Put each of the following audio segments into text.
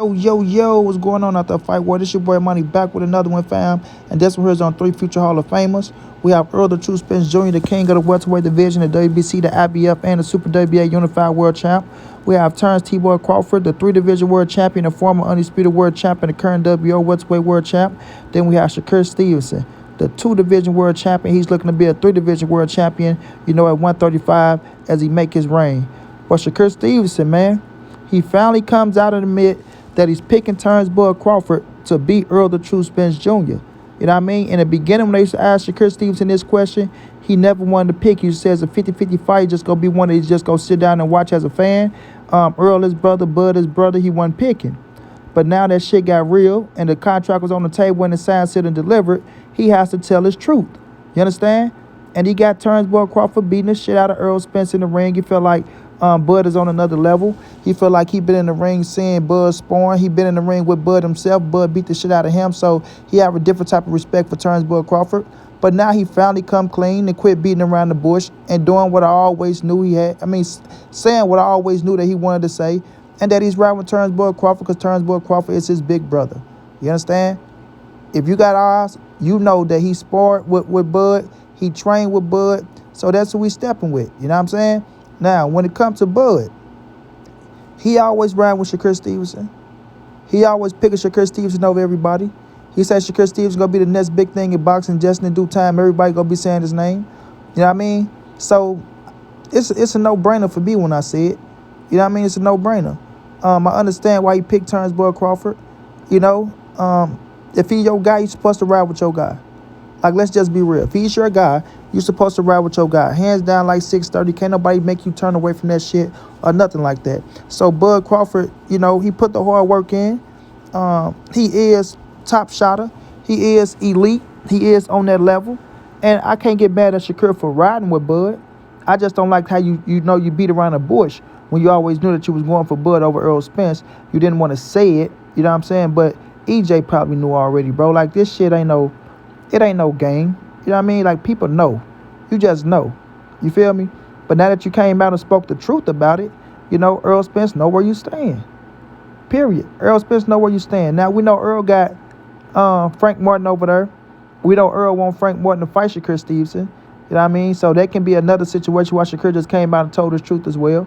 Yo, what's going on out there, Fight War? This your boy Money back with another one, fam. And this one here's on 3 future Hall of Famers. We have Errol the True Spence Jr., the king of the welterweight division, the WBC, the IBF, and the Super WBA Unified World Champ. We have Terence T-Boy Crawford, the 3 division world champion, the former undisputed world champion, the current WO welterweight world champ. Then we have Shakur Stevenson, the 2 division world champion. He's looking to be a 3 division world champion, at 135 as he make his reign. But Shakur Stevenson, man, he finally comes out and admit that he's picking Terence Crawford to beat Errol the True Spence Jr. You know what I mean? In the beginning, when they used to ask Shakur Stevenson this question, he never wanted to pick. He says a 50-50 fight, just going to be one that he's just going to sit down and watch as a fan. Errol, his brother, Bud, his brother, he wasn't picking. But now that shit got real and the contract was on the table and the sign sealed and delivered, he has to tell his truth. You understand? And he got Terence Crawford beating the shit out of Errol Spence in the ring. He felt like Bud is on another level. He felt like he been in the ring seeing Bud sparring. He been in the ring with Bud himself. Bud beat the shit out of him, so he have a different type of respect for Terence Crawford. But now he finally come clean and quit beating around the bush and doing what I always knew he had. Saying what I always knew that he wanted to say, and that he's riding with Terence Crawford because Terence Crawford is his big brother. You understand? If you got eyes, you know that he sparred with Bud. He trained with Bud, so that's who we stepping with. You know what I'm saying? Now, when it comes to Bud, he always ran with Shakur Stevenson. He always picking Shakur Stevenson over everybody. He said Shakur Stevenson going to be the next big thing in boxing just in due time. Everybody going to be saying his name. You know what I mean? So, it's a no-brainer for me when I say it. You know what I mean? It's a no-brainer. I understand why he picked Terence Crawford. If he your guy, you're supposed to ride with your guy. Like, let's just be real. If he's your guy, you're supposed to ride with your guy. Hands down like 630. Can't nobody make you turn away from that shit or nothing like that. So, Bud Crawford, he put the hard work in. He is top shotter. He is elite. He is on that level. And I can't get mad at Shakur for riding with Bud. I just don't like how you beat around the bush when you always knew that you was going for Bud over Errol Spence. You didn't want to say it. You know what I'm saying? But EJ probably knew already, bro. Like, this shit ain't no game. You know what I mean? Like, people know. You just know. You feel me? But now that you came out and spoke the truth about it, Errol Spence know where you stand. Period. Errol Spence know where you stand. Now, we know Errol got Frank Martin over there. We know Errol want Frank Martin to fight Shakur Stevenson. You know what I mean? So that can be another situation where Shakur just came out and told his truth as well.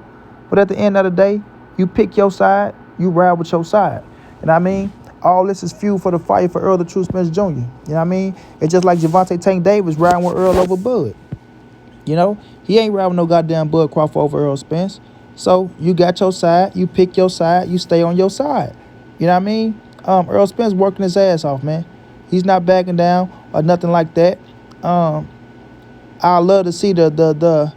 But at the end of the day, you pick your side, you ride with your side. You know what I mean? All this is fuel for the fight for Errol the True Spence Jr. You know what I mean? It's just like Javante Tank Davis riding with Errol over Bud. He ain't riding no goddamn Bud Crawford over Errol Spence. So you got your side, you pick your side, you stay on your side. You know what I mean? Errol Spence working his ass off, man. He's not backing down or nothing like that. I love to see the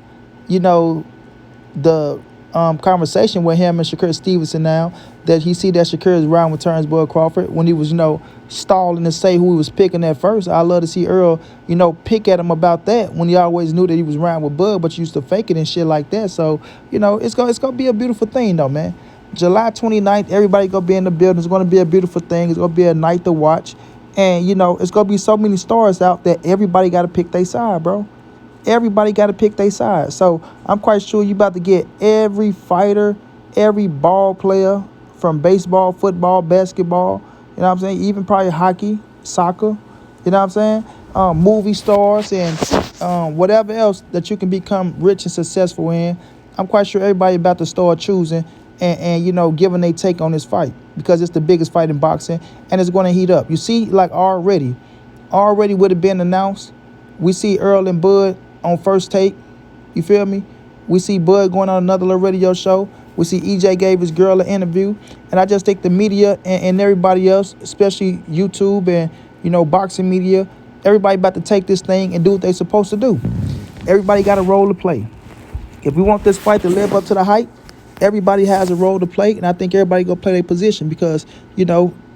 conversation with him and Shakur Stevenson now, that he see that Shakur is riding with Terence Crawford when he was, stalling to say who he was picking at first. I love to see Errol, pick at him about that when he always knew that he was riding with Bud, but used to fake it and shit like that. So, it's gonna be a beautiful thing though, man. July 29th, everybody gonna be in the building. It's gonna be a beautiful thing. It's gonna be a night to watch. And, it's gonna be so many stars out that everybody gotta pick their side, bro. Everybody got to pick their side. So I'm quite sure you about to get every fighter, every ball player from baseball, football, basketball, you know what I'm saying? Even probably hockey, soccer, you know what I'm saying? Movie stars and whatever else that you can become rich and successful in. I'm quite sure everybody about to start choosing and giving their take on this fight because it's the biggest fight in boxing and it's going to heat up. You see, like already would have been announced. We see Errol and Bud on First Take, you feel me? We see Bud going on another little radio show. We see EJ gave his girl an interview. And I just think the media and everybody else, especially YouTube and, boxing media, everybody about to take this thing and do what they supposed to do. Everybody got a role to play. If we want this fight to live up to the hype, everybody has a role to play. And I think everybody going to play their position because,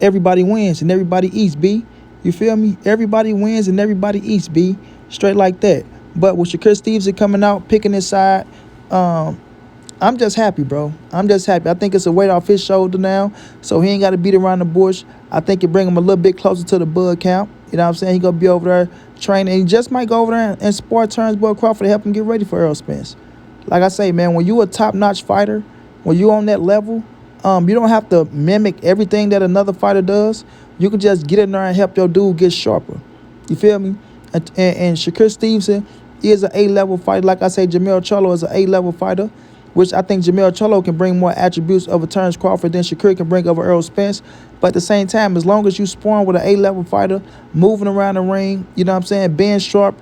everybody wins and everybody eats, B. You feel me? Everybody wins and everybody eats, B. Straight like that. But with Shakur Stevenson coming out, picking his side, I'm just happy, bro. I'm just happy. I think it's a weight off his shoulder now, so he ain't got to beat around the bush. I think it bring him a little bit closer to the Bud camp. You know what I'm saying? He going to be over there training. He just might go over there and spar Terence Crawford to help him get ready for Errol Spence. Like I say, man, when you a top-notch fighter, when you on that level, You don't have to mimic everything that another fighter does. You can just get in there and help your dude get sharper. You feel me? And Shakur Stevenson is an A-level fighter. Like I say, Jamel Charlo is an A-level fighter, which I think Jamel Charlo can bring more attributes of a Terence Crawford than Shakur can bring over Errol Spence. But at the same time, as long as you sparring with an A-level fighter, moving around the ring, you know what I'm saying, being sharp,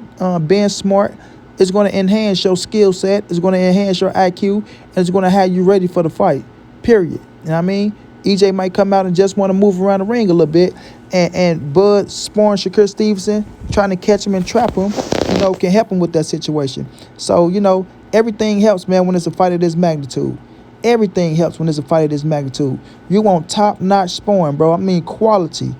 being smart, it's going to enhance your skill set. It's going to enhance your IQ, and it's going to have you ready for the fight, period. You know what I mean? EJ might come out and just want to move around the ring a little bit, and Bud sparring Shakur Stevenson, trying to catch him and trap him, can help him with that situation. So, everything helps, man, when it's a fight of this magnitude. Everything helps when it's a fight of this magnitude. You want top-notch sparring, bro. I mean quality.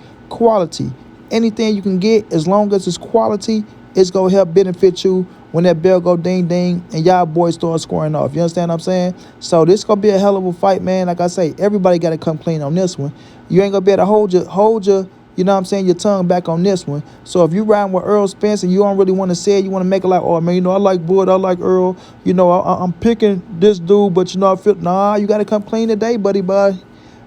Anything you can get, as long as it's quality, it's going to help benefit you when that bell go ding-ding and y'all boys start scoring off. You understand what I'm saying? So this going to be a hell of a fight, man. Like I say, everybody got to come clean on this one. You ain't going to be able to hold your, you know what I'm saying, your tongue back on this one. So if you riding with Errol Spence and you don't really want to say it, you want to make it like, oh, man, I like Bud, I like Errol. I'm picking this dude, but, I feel, nah, you got to come clean today, buddy boy.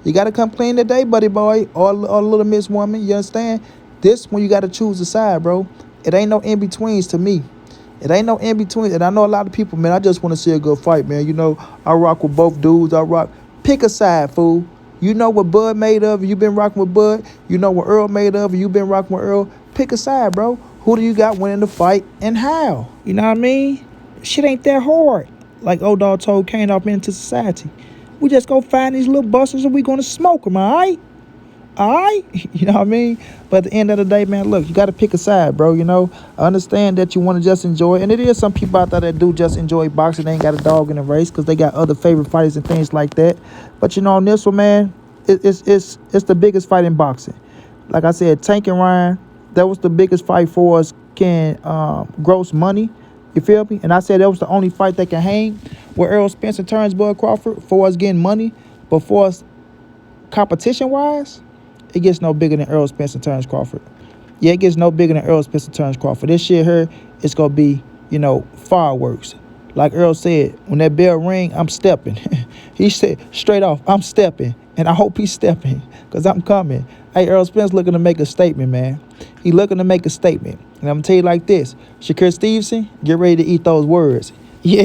You got to come clean today, buddy boy. Or little Miss Woman, you understand? This one, you got to choose a side, bro. It ain't no in-betweens to me. It ain't no in-between. And I know a lot of people, man, I just want to see a good fight, man. I rock with both dudes. Pick a side, fool. You know what Bud made of, you been rocking with Bud. You know what Errol made of, you been rocking with Errol. Pick a side, bro. Who do you got winning the fight and how? You know what I mean? Shit ain't that hard. Like old dog told Kane off into society. We just go find these little busters and we gonna smoke them, all right? All right? You know what I mean? But at the end of the day, man, look, you got to pick a side, bro. I understand that you want to just enjoy it. And it is some people out there that do just enjoy boxing. They ain't got a dog in the race because they got other favorite fighters and things like that. But, on this one, man, it's the biggest fight in boxing. Like I said, Tank and Ryan, that was the biggest fight for us, can gross money. You feel me? And I said that was the only fight that can hang with Errol Spence and Terence Bud Crawford for us getting money. But for us competition-wise, it gets no bigger than Errol Spence and Terence Crawford. Yeah, it gets no bigger than Errol Spence and Terence Crawford. This shit here, it's going to be, fireworks. Like Errol said, when that bell ring, I'm stepping. He said, straight off, I'm stepping. And I hope he's stepping because I'm coming. Hey, Errol Spence looking to make a statement, man. He looking to make a statement. And I'm going to tell you like this. Shakur Stevenson, get ready to eat those words. Yeah.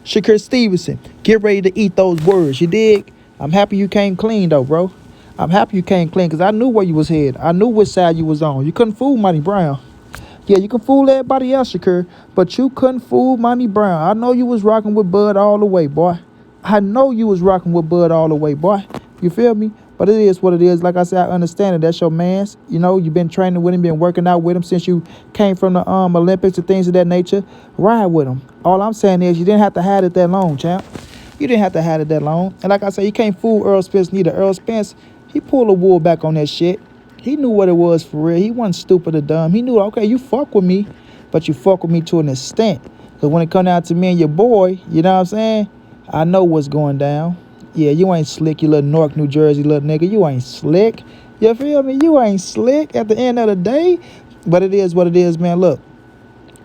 Shakur Stevenson, get ready to eat those words. You dig? I'm happy you came clean, though, bro. I'm happy you came clean because I knew where you was headed. I knew which side you was on. You couldn't fool Monty Brown. Yeah, you can fool everybody else, Shakur, but you couldn't fool Monty Brown. I know you was rocking with Bud all the way, boy. I know you was rocking with Bud all the way, boy. You feel me? But it is what it is. Like I said, I understand it. That's your man's. You've been training with him, been working out with him since you came from the Olympics and things of that nature. Ride with him. All I'm saying is you didn't have to hide it that long, champ. You didn't have to hide it that long. And like I said, you can't fool Errol Spence neither. Errol Spence, he pulled the wool back on that shit. He knew what it was for real. He wasn't stupid or dumb. He knew, okay, you fuck with me, but you fuck with me to an extent. Because when it come down to me and your boy, you know what I'm saying? I know what's going down. Yeah, you ain't slick, you little Newark, New Jersey little nigga. You ain't slick. You feel me? You ain't slick at the end of the day. But it is what it is, man. Look,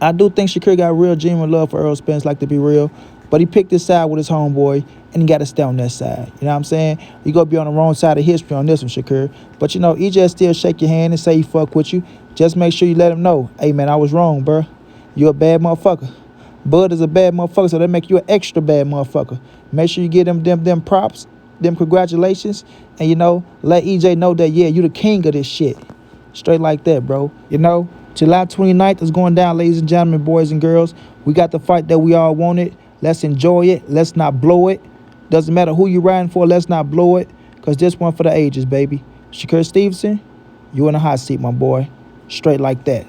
I do think Shakur got real genuine love for Errol Spence, like to be real. But he picked his side with his homeboy, and he got to stay on that side. You know what I'm saying? You going to be on the wrong side of history on this one, Shakur. But, he just still shake your hand and say he fuck with you. Just make sure you let him know, hey, man, I was wrong, bro. You a bad motherfucker. Bud is a bad motherfucker, so that make you an extra bad motherfucker. Make sure you get them props, them congratulations, and, let EJ know that, yeah, you the king of this shit. Straight like that, bro. July 29th is going down, ladies and gentlemen, boys and girls. We got the fight that we all wanted. Let's enjoy it. Let's not blow it. Doesn't matter who you riding for. Let's not blow it. Because this one for the ages, baby. Shakur Stevenson, you in the hot seat, my boy. Straight like that.